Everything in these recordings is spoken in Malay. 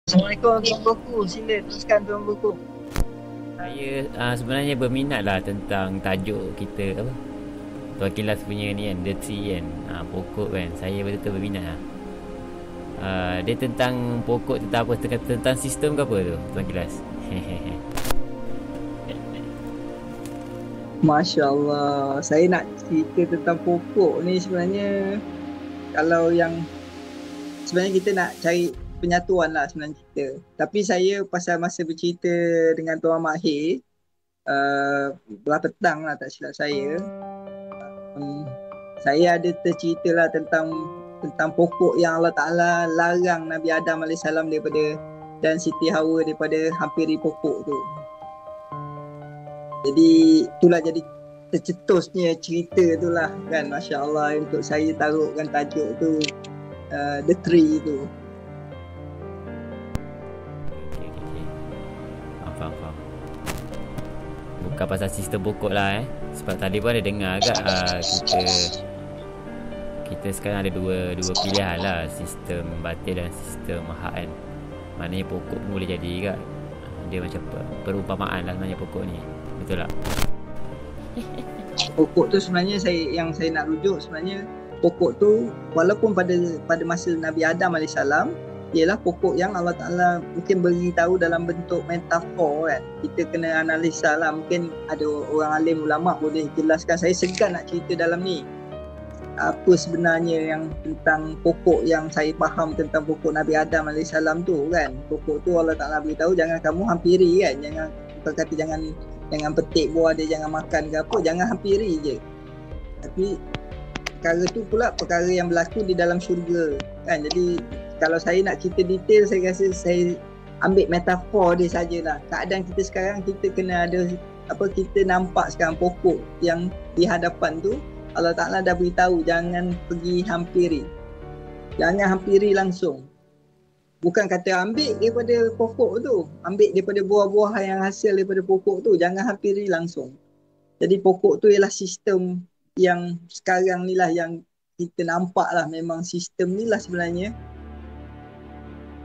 Assalamualaikum Tuan Goku. Sila teruskan Tuan Goku. Saya sebenarnya berminat lah tentang tajuk kita apa Tuan Kilas punya ni kan, The Tree kan, pokok kan. Saya betul-betul berminat lah. Dia tentang pokok, tentang apa, tentang sistem ke apa tu Tuan Kilas? Masya Allah. Saya nak cerita tentang pokok ni sebenarnya. Kalau yang sebenarnya kita nak cari penyatuan lah sebenarnya kita. Tapi saya pasal masa bercerita dengan Tuan Mahir, belah petang lah tak silap saya. Saya ada tercerita lah tentang pokok yang Allah Ta'ala larang Nabi Adam AS daripada, dan Siti Hawa daripada hampiri pokok tu. Jadi itulah jadi tercetusnya cerita tu lah kan. Masya Allah, untuk saya taruhkan tajuk tu The Tree tu. Okay. Faham. Bukan pasal sistem pokok lah Sebab tadi pun ada dengar agak kita sekarang ada dua pilihan lah, sistem batin dan sistem hak kan. Maknanya pokok pun boleh jadi kan. Dia macam perumpamaan lah sebenarnya pokok ni. Betul tak? Pokok tu sebenarnya yang saya nak rujuk sebenarnya, pokok tu walaupun pada masa Nabi Adam AS ialah pokok yang Allah Ta'ala mungkin beritahu dalam bentuk metafor kan. Kita kena analisa lah. Mungkin ada orang alim ulama' boleh jelaskan. Saya segan nak cerita dalam ni apa sebenarnya yang tentang pokok yang saya faham tentang pokok Nabi Adam AS tu kan. Pokok tu Allah Ta'ala beritahu jangan kamu hampiri kan. Bukan kata jangan petik buah dia, jangan makan ke apa, jangan hampiri je. Tapi perkara tu pula perkara yang berlaku di dalam syurga kan. Jadi kalau saya nak cerita detail, saya rasa saya ambil metafor dia sajalah. Keadaan kita sekarang, kita kena ada kita nampak sekarang pokok yang di hadapan tu Allah Ta'ala dah beritahu jangan pergi hampiri. Jangan hampiri langsung. Bukan kata ambil daripada pokok tu, ambil daripada buah-buah yang hasil daripada pokok tu, jangan hampiri langsung. Jadi pokok tu ialah sistem yang sekarang ni lah yang kita nampak lah, memang sistem ni lah sebenarnya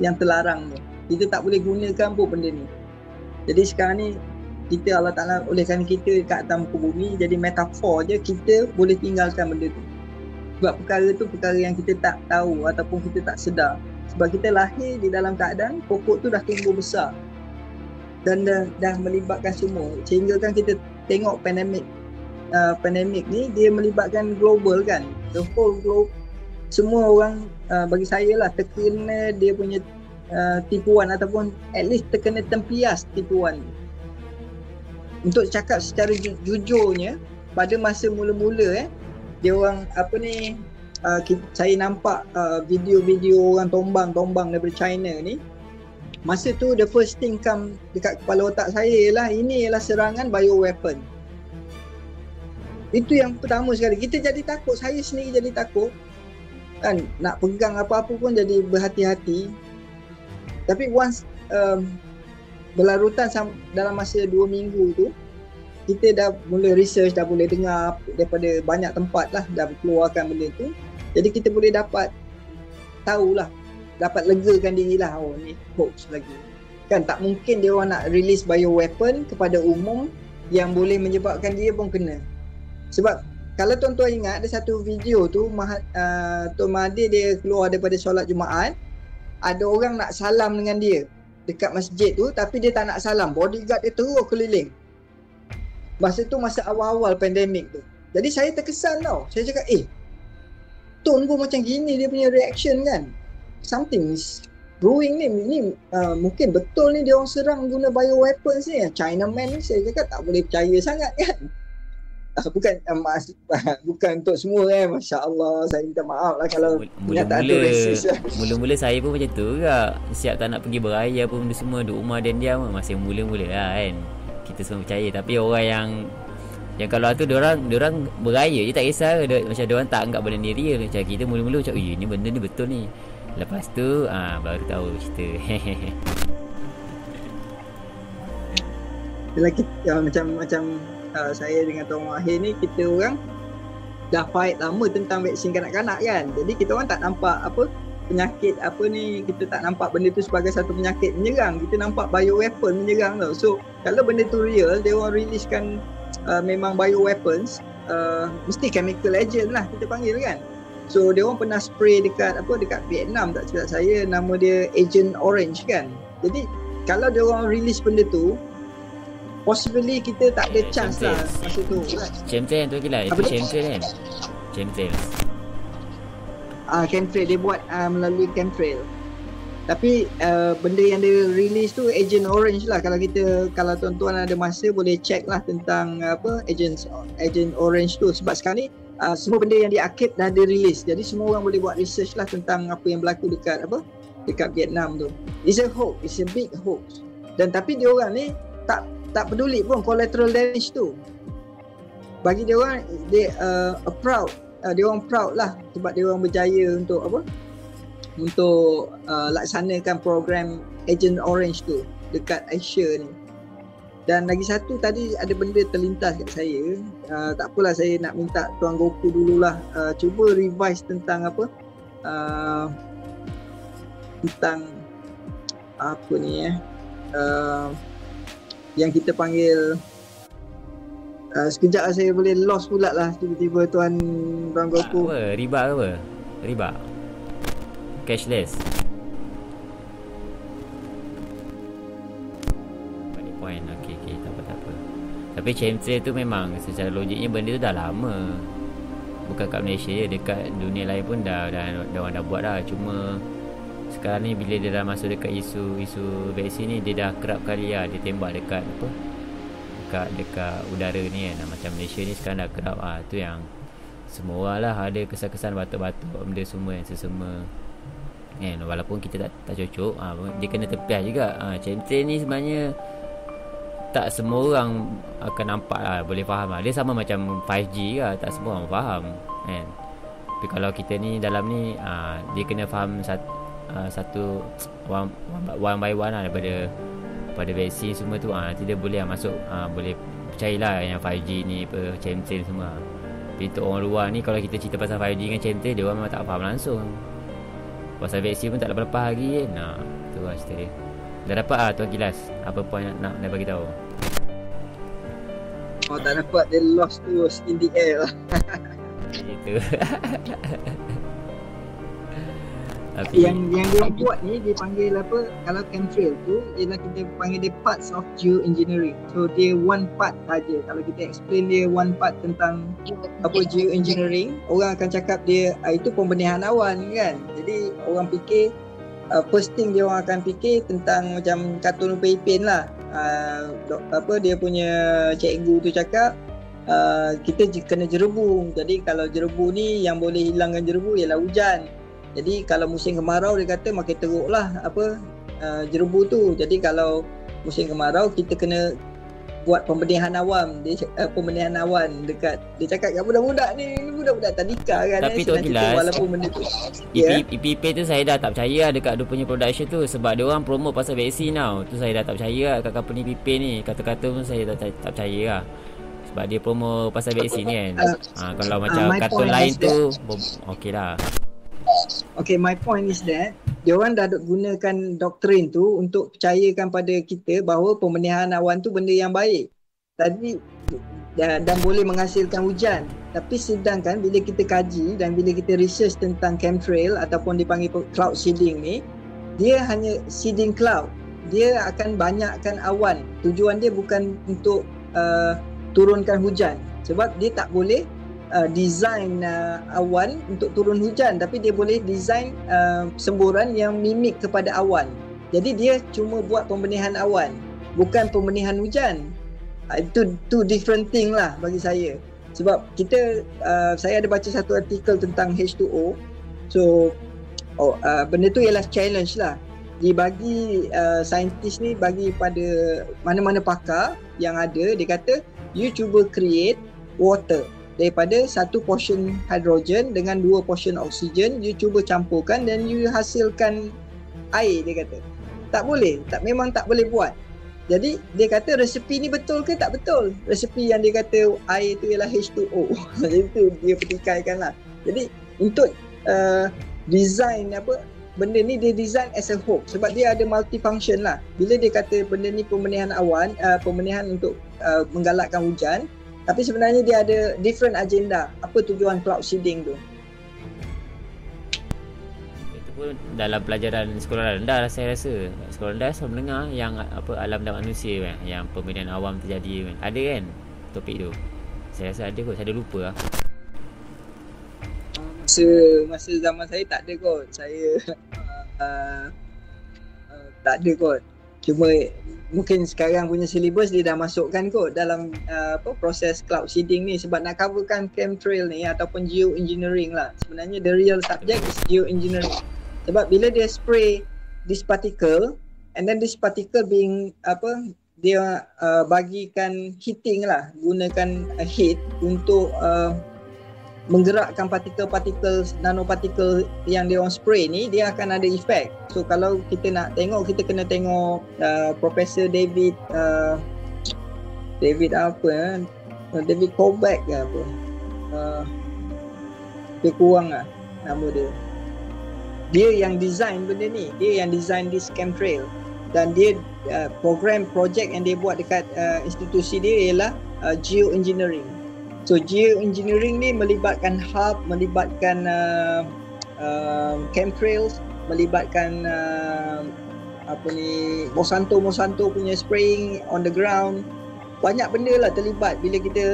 yang terlarang tu. Kita tak boleh gunakan pun benda ni. Jadi sekarang ni kita, Allah Ta'ala olehkan kita kat atas muka bumi, jadi metafor je kita boleh tinggalkan benda tu. Sebab perkara tu perkara yang kita tak tahu ataupun kita tak sedar. Sebab kita lahir di dalam keadaan pokok tu dah tumbuh besar dan dah melibatkan semua. Sehingga kan kita tengok pandemik ni dia melibatkan global kan. The whole globe, semua orang bagi saya lah terkena dia punya tipuan, ataupun at least terkena tempias tipuan. Untuk cakap secara jujurnya, pada masa mula-mula dia orang saya nampak video-video orang tombang daripada China ni. Masa tu the first thing come dekat kepala otak saya ialah ini ialah serangan bioweapon. Itu yang pertama sekali. Kita jadi takut, saya sendiri jadi takut kan, nak pegang apa-apa pun jadi berhati-hati. Tapi once berlarutan dalam masa 2 minggu tu, kita dah mula research, dah boleh dengar daripada banyak tempat lah, dah keluarkan benda tu. Jadi kita boleh dapat tahulah, dapat legakan diri lah, oh ni hoax lagi kan. Tak mungkin dia orang nak release bioweapon kepada umum yang boleh menyebabkan dia pun kena. Sebab kalau tuan-tuan ingat, ada satu video tu Tuan Mahathir dia keluar daripada solat Jumaat, ada orang nak salam dengan dia dekat masjid tu, tapi dia tak nak salam. Bodyguard dia terus keliling. Masa tu masa awal-awal pandemik tu. Jadi saya terkesan tau. Saya cakap tone pun macam gini dia punya reaction kan. Something is brewing ni. Mungkin betul ni dia orang serang guna bioweapons ni. Chinaman ni saya cakap tak boleh percaya sangat kan. Bukan untuk semua Masya Allah, saya minta maaf lah kalau tak ada racist lah. Mula-mula saya pun macam tu juga. Siap tak nak pergi beraya pun benda semua, duduk rumah dan diam. Masih mula-mula lah kan. Kita semua percaya. Tapi orang yang kalau tu diorang beraya je tak kisah. Macam diorang tak anggap benda ni real. Macam kita mula-mula macam ni benda ni betul ni. Lepas tu baru tahu cerita. Macam saya dengan Tuan Mahir ni, kita orang dah fight lama tentang vaksin kanak-kanak kan. Jadi kita orang tak nampak penyakit apa ni, kita tak nampak benda tu sebagai satu penyakit menyerang, kita nampak bioweapon menyerang tau. So kalau benda tu real, dia orang releasekan memang bioweapons, mesti chemical agent lah kita panggil kan. So dia orang pernah spray dekat Vietnam tak silap saya, nama dia Agent Orange kan. Jadi kalau dia orang release benda tu, possibly kita tak ada chance lah masa tu kan. Chemtrail tu gila, itu chemtrail kan. Chemtrail. Chemtrail dia buat melalui chemtrail. Tapi benda yang dia release tu Agent Orange lah. Kalau tuan-tuan ada masa boleh check lah tentang Agent Orange tu. Sebab sekarang ni semua benda yang diakib dah ada release. Jadi semua orang boleh buat research lah tentang apa yang berlaku dekat Vietnam tu. It's a hoax, it's a big hoax. Dan tapi dia orang ni tak peduli pun collateral damage tu. Bagi dia orang, dia orang proud lah sebab dia orang berjaya untuk laksanakan program Agent Orange tu dekat Asia ni. Dan lagi satu tadi ada benda terlintas kat saya. Tak apalah, saya nak minta Tuan Goku dululah cuba revise tentang tentang apa ni yang kita panggil sekejap saya boleh lost pula lah tiba-tiba Tuan Goku. Riba ke apa? Riba. Cashless. Balik point. Okay, tak apa. Tapi chemtrail tu memang secara logiknya benda tu dah lama. Bukan kat Malaysia je, dekat dunia lain pun dah orang dah buat dah. Cuma sekarang ni bila dia dah masuk dekat isu vaksin ni, dia dah kerap kali lah dia tembak dekat dekat udara ni kan. Macam Malaysia ni sekarang dah kerap tu yang semua orang lah ada kesan-kesan batuk-batuk benda semua yang sesama kan. Walaupun kita tak cocok, dia kena tepias juga. Chemtrail ni sebenarnya tak semua orang akan nampak lah, boleh faham lah. Dia sama macam 5G lah, tak semua orang faham kan. Tapi kalau kita ni dalam ni dia kena faham satu one by one lah daripada vaksin semua tu. Nanti dia boleh masuk, boleh percayalah yang 5G ni chemtrail semua. Tapi untuk orang luar ni, kalau kita cerita pasal 5G dengan chemtrail, dia orang memang tak faham langsung. Pasal vaksin pun tak lepas-lepas lagi kan. Tu lah cerita dia. Dah dapat Tuan Gilas apa point nak bagi tahu? Tak dapat, dia lost tu in the air lah. Itu. Tapi yang dia buat ni, dia panggil kalau chemtrail tu ialah kita panggil dia parts of geoengineering. So dia one part saja. Kalau kita explain dia one part tentang geoengineering, orang akan cakap dia itu pembenihan awan kan. Jadi orang fikir first thing dia orang akan fikir tentang macam kartun Upin Ipin lah. Dia punya cikgu tu cakap kita kena jerebu. Jadi kalau jerebu ni, yang boleh hilangkan jerebu ialah hujan. Jadi kalau musim kemarau, dia kata makin teruklah jerebu tu. Jadi kalau musim kemarau, kita kena buat pembenihan awan. Pembenihan awan dekat, dia cakap kat budak-budak ni, budak-budak tadika kan. Tapi Tok Gilas, walaupun benda tu IP tu saya dah tak percaya dekat dia punya production tu. Sebab dia orang promote pasal vaksin tau. Tu saya dah tak percaya kat company PP ni. Kata-kata pun saya tak percaya lah. Sebab dia promote pasal vaksin ni kan. Kalau macam kartun lain tu okey lah. Okay, my point is that dia orang dah gunakan doktrin tu untuk percayakan pada kita bahawa pembenihan awan tu benda yang baik tadi dan boleh menghasilkan hujan. Tapi sedangkan bila kita kaji dan bila kita research tentang chemtrail ataupun dipanggil cloud seeding ni, dia hanya seeding cloud. Dia akan banyakkan awan. Tujuan dia bukan untuk turunkan hujan, sebab dia tak boleh design awan untuk turun hujan, tapi dia boleh design semburan yang mimik kepada awan. Jadi dia cuma buat pembenihan awan, bukan pembenihan hujan. Itu two different thing lah bagi saya. Sebab saya ada baca satu artikel tentang H2O. So benda tu ialah challenge lah. Dibagi saintis ni bagi pada mana-mana pakar yang ada, dia kata you cuba create water daripada satu portion hidrogen dengan 2 portion oksigen, you cuba campurkan dan you hasilkan air, dia kata. Tak boleh, memang tak boleh buat. Jadi dia kata resepi ni betul ke tak betul? Resepi yang dia kata air tu ialah H2O. Itu dia petikaikan lah. Jadi untuk design benda ni dia design as a whole sebab dia ada multifunction lah. Bila dia kata benda ni pembenihan awan, pembenihan untuk menggalakkan hujan, tapi sebenarnya dia ada different agenda. Apa tujuan cloud seeding tu? Itu pun dalam pelajaran sekolah rendah lah saya rasa. Sekolah rendah saya mendengar yang apa alam dan manusia kan, yang pembenihan awam terjadi kan. Ada kan topik tu? Saya rasa ada kot, saya ada lupa lah. Masa zaman saya tak ada kot. Saya tak ada kot. Cuma mungkin sekarang punya syllabus dia dah masukkan kot dalam proses cloud seeding ni sebab nak coverkan chemtrail ni ataupun geoengineering lah. Sebenarnya the real subject is geoengineering. Sebab bila dia spray this particle and then this particle being dia bagikan heating lah, gunakan heat untuk menggerakkan partikel-partikel, nanopartikel yang dia orang spray ni, dia akan ada efek. So kalau kita nak tengok, kita kena tengok Profesor David David Kovac ke apa, lebih kurang lah nama dia. Dia yang design benda ni, dia yang design this chemtrail, dan dia program projek yang dia buat dekat institusi dia ialah geoengineering. So geoengineering ni melibatkan hub, melibatkan chemtrails, melibatkan Monsanto punya spraying on the ground. Banyak benda lah terlibat bila kita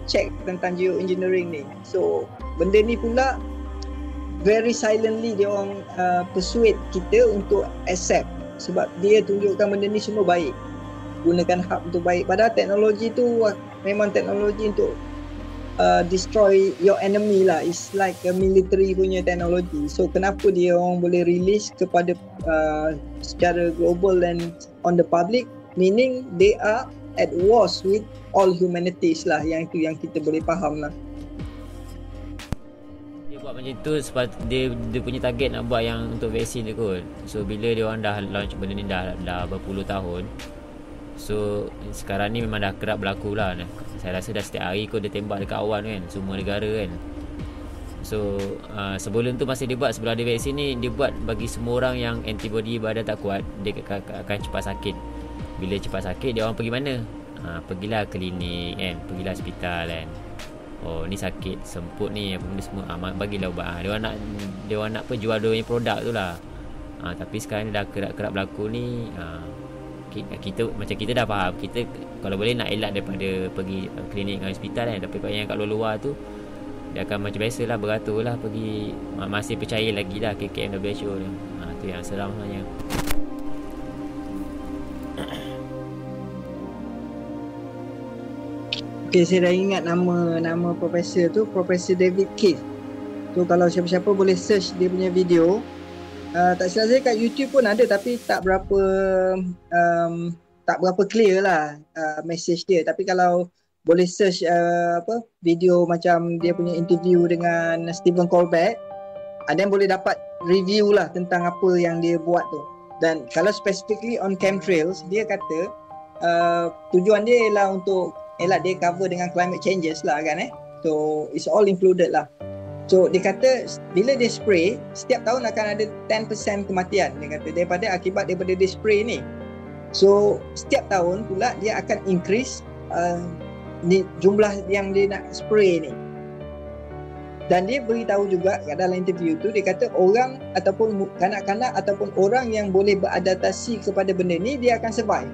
check tentang geoengineering ni. So benda ni pula very silently dia orang persuade kita untuk accept sebab dia tunjukkan benda ni semua baik. Gunakan hub untuk baik. Padahal teknologi tu memang teknologi untuk destroy your enemy lah. It's like a military punya teknologi. So kenapa dia orang boleh release kepada secara global dan on the public, meaning they are at wars with all humanities lah. Yang itu yang kita boleh faham lah. Dia buat macam tu sebab dia punya target nak buat yang untuk vaksin tu kot. So bila dia orang dah launch benda ni dah berpuluh tahun, so sekarang ni memang dah kerap berlaku lah. Saya rasa dah setiap hari kot dia tembak dekat awan kan, semua negara kan. So sebelum tu masa dia buat, sebelum ada vaksin ni, dia buat bagi semua orang yang antibody badan tak kuat, dia akan cepat sakit. Bila cepat sakit, dia orang pergi mana? Pergilah klinik kan, pergilah hospital kan. Oh ni sakit, semput ni, apa benda semua, bagilah ubat. Dia orang nak jual dia punya produk tu lah. Tapi sekarang dah kerap berlaku ni. Kita macam kita dah faham, kita kalau boleh nak elak daripada pergi klinik dengan hospital kan. Tapi kalau yang kat luar tu, dia akan macam biasalah beratur lah pergi, masih percaya lagi lah KKM WHO ni. Tu yang seram sebenarnya. Okay, saya dah ingat nama profesor tu, Profesor David Keith. So kalau siapa-siapa boleh search dia punya video. Tak silap saya kat YouTube pun ada, tapi tak berapa clear lah message dia. Tapi kalau boleh search video macam dia punya interview dengan Stephen Colbert, dan boleh dapat review lah tentang apa yang dia buat tu. Dan kalau specifically on chemtrails, dia kata tujuan dia ialah untuk dia cover dengan climate changes lah kan. So it's all included lah. So dia kata bila dia spray, setiap tahun akan ada 10% kematian, dia kata, akibat daripada dia spray ni. So setiap tahun pula dia akan increase jumlah yang dia nak spray ni. Dan dia beritahu juga dalam interview tu, dia kata orang ataupun kanak-kanak ataupun orang yang boleh beradaptasi kepada benda ni, dia akan survive.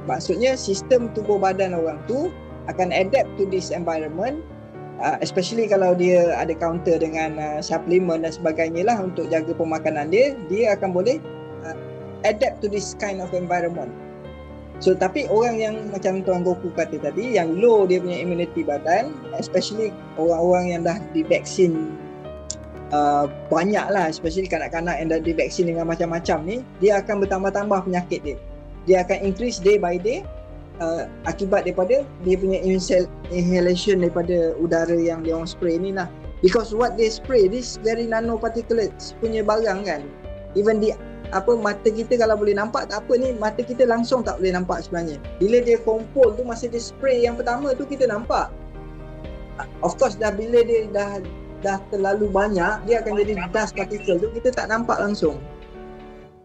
Maksudnya sistem tubuh badan orang tu akan adapt to this environment, especially kalau dia ada counter dengan suplemen dan sebagainya lah untuk jaga pemakanan dia akan boleh adapt to this kind of environment. So tapi orang yang macam Tuan Goku kata tadi, yang low dia punya immunity badan, especially orang-orang yang dah divaksin banyak lah, especially kanak-kanak yang dah divaksin dengan macam-macam ni, dia akan bertambah-tambah penyakit dia. Dia akan increase day by day akibat daripada dia punya inhalation daripada udara yang dia orang spray ni lah. Because what they spray, this very nanoparticulates punya barang kan. Even di mata kita kalau boleh nampak tak apa ni, mata kita langsung tak boleh nampak sebenarnya. Bila dia kumpul tu, masa dia spray yang pertama tu kita nampak. Of course bila dia dah dah terlalu banyak, dia akan jadi dust particle tu, kita tak nampak langsung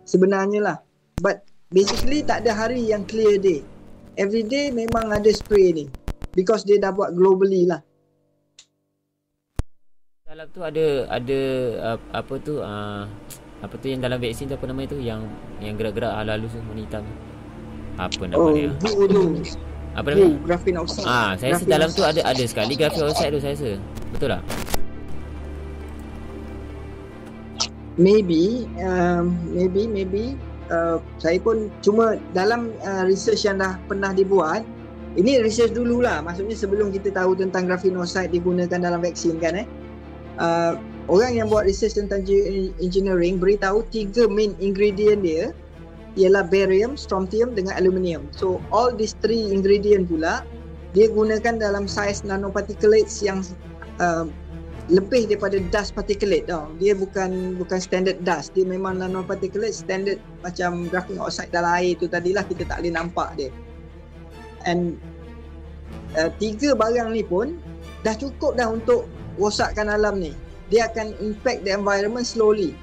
sebenarnya lah. But basically tak ada hari yang clear day. Every day memang ada spray ni, because dia dah buat globally lah. Dalam tu ada apa tu apa tu yang dalam vaksin tu, apa nama itu, yang gerak-gerak halus tu, warna hitam tu. Apa nama dia? Apa nama? Graphene oxide. Saya rasa dalam tu ada sekali graphene oxide tu, saya rasa. Betul tak? Maybe saya pun cuma dalam research yang dah pernah dibuat, ini research dululah, maksudnya sebelum kita tahu tentang graphene oxide digunakan dalam vaksin kan orang yang buat research tentang geoengineering beritahu 3 main ingredient dia ialah barium, strontium dengan aluminium. So all these 3 ingredient pula dia gunakan dalam saiz nanoparticulates yang lebih daripada dust particulate tau. Dia bukan standard dust, dia memang nanoparticulate standard macam graphene oxide dalam air tu tadilah, kita tak boleh nampak dia. And 3 barang ni pun dah cukup dah untuk rosakkan alam ni. Dia akan impact the environment slowly.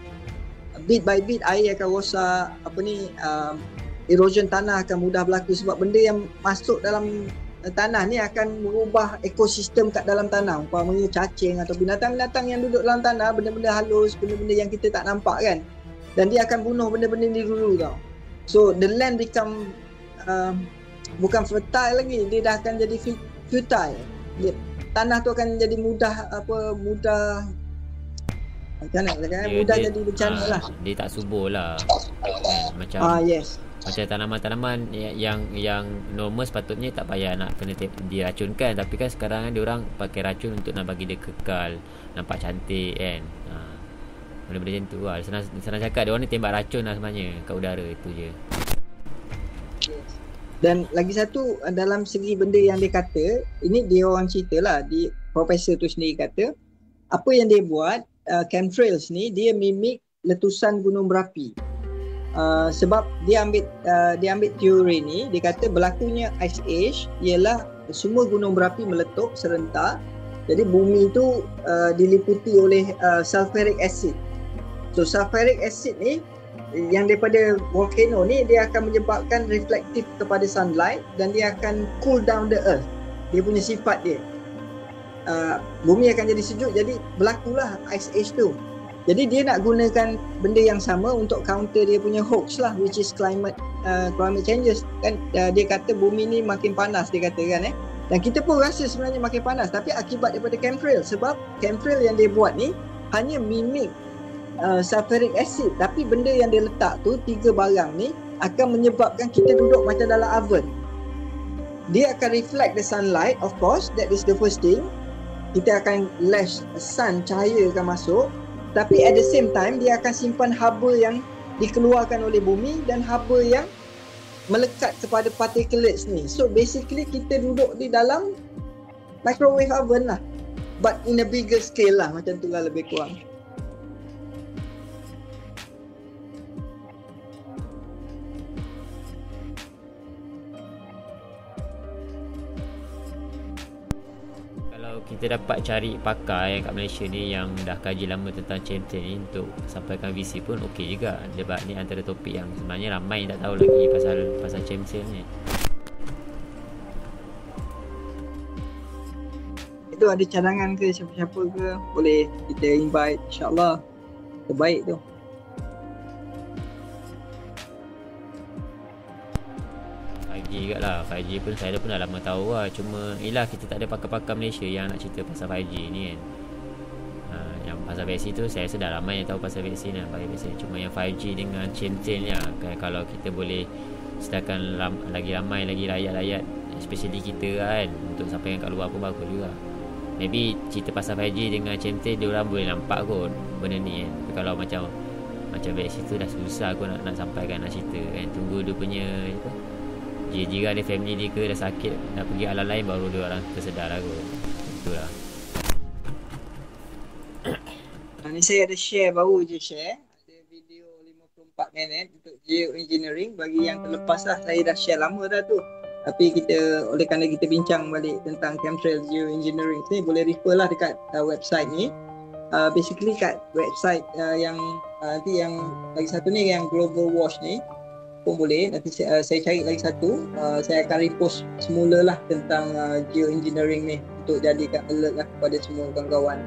Bit by bit air akan rosak, erosion tanah akan mudah berlaku sebab benda yang masuk dalam tanah ni akan mengubah ekosistem kat dalam tanah. Umpamanya cacing atau binatang-binatang yang duduk dalam tanah, benda-benda halus, benda-benda yang kita tak nampak kan. Dan dia akan bunuh benda-benda ni dulu tau. So the land become bukan fertile lagi, dia dah akan jadi futile. Tanah tu akan jadi mudah jadi bencana lah. Dia tak subur lah macam yes. Macam tanaman-tanaman yang normal sepatutnya tak payah nak kena diracunkan, tapi kan sekarang dia orang pakai racun untuk nak bagi dia kekal, nampak cantik kan. Benda-benda macam tu lah. Senang cakap, dia orang ni tembak racun lah sebenarnya kat udara, itu je. Dan lagi satu, dalam segi benda yang dia kata, ini dia orang cerita lah, profesor tu sendiri kata, apa yang dia buat, chemtrails ni dia mimik letusan gunung berapi. Sebab dia ambil teori ni, dia kata berlakunya ice age ialah semua gunung berapi meletup serentak. Jadi bumi tu diliputi oleh sulfuric acid. So sulfuric acid ni yang daripada volcano ni, dia akan menyebabkan reflektif kepada sunlight dan dia akan cool down the earth. Dia punya sifat dia. Bumi akan jadi sejuk, jadi berlakulah ice age tu. Jadi dia nak gunakan benda yang sama untuk counter dia punya hoax lah, which is climate changes kan. Dia kata bumi ni makin panas, dia kata kan dan kita pun rasa sebenarnya makin panas, tapi akibat daripada chemtrail. Sebab chemtrail yang dia buat ni hanya mimik sulfuric acid, tapi benda yang dia letak tu, 3 barang ni akan menyebabkan kita duduk macam dalam oven. Dia akan reflect the sunlight, of course, that is the first thing. Kita akan lash sun, cahaya akan masuk, tapi at the same time dia akan simpan haba yang dikeluarkan oleh bumi dan haba yang melekat kepada particulates ni. So basically kita duduk di dalam microwave oven lah, but in a bigger scale lah, macam tu lah lebih kurang. Kita dapat cari pakar yang kat Malaysia ni yang dah kaji lama tentang chemtrail ni untuk sampaikan visi pun okey juga. Debat ni antara topik yang sebenarnya ramai tak tahu lagi pasal chemtrail ni. Itu ada cadangan ke siapa-siapa ke, boleh kita invite, insyaAllah terbaik tu. 5G juga lah. 5G pun saya pun dah lama tahu lah. Cuma yelah, kita tak ada pakar-pakar Malaysia yang nak cerita pasal 5G ni kan. Yang pasal vaksin tu saya rasa dah ramai yang tahu pasal vaksin lah, vaksin. Cuma yang 5G dengan chain-chain ni lah, kalau kita boleh sedarkan lagi ramai lagi rakyat-rakyat, especially kita kan, untuk sampaikan kat luar pun bagus juga. Maybe cerita pasal 5G dengan chain-chain diorang boleh nampak kot benda ni kan. Tapi kalau macam vaksin tu dah susah aku nak sampaikan, nak cerita kan. Tunggu dia punya apa, jiran dia, family dia ke dah sakit, nak pergi alam lain, baru dia orang tersedar lah kot. Itulah. Ni saya ada share, baru je share. Ada video 54 minit untuk geoengineering. Bagi yang terlepas lah, saya dah share lama dah tu. Tapi oleh kerana kita bincang balik tentang chemtrail geoengineering ni, boleh refer lah dekat website ni. basically kat website yang nanti yang lagi satu ni yang Global Watch ni pun boleh. Nanti saya cari lagi satu, saya akan repost semula lah tentang geoengineering ni untuk jadikan alert lah kepada semua kawan-kawan.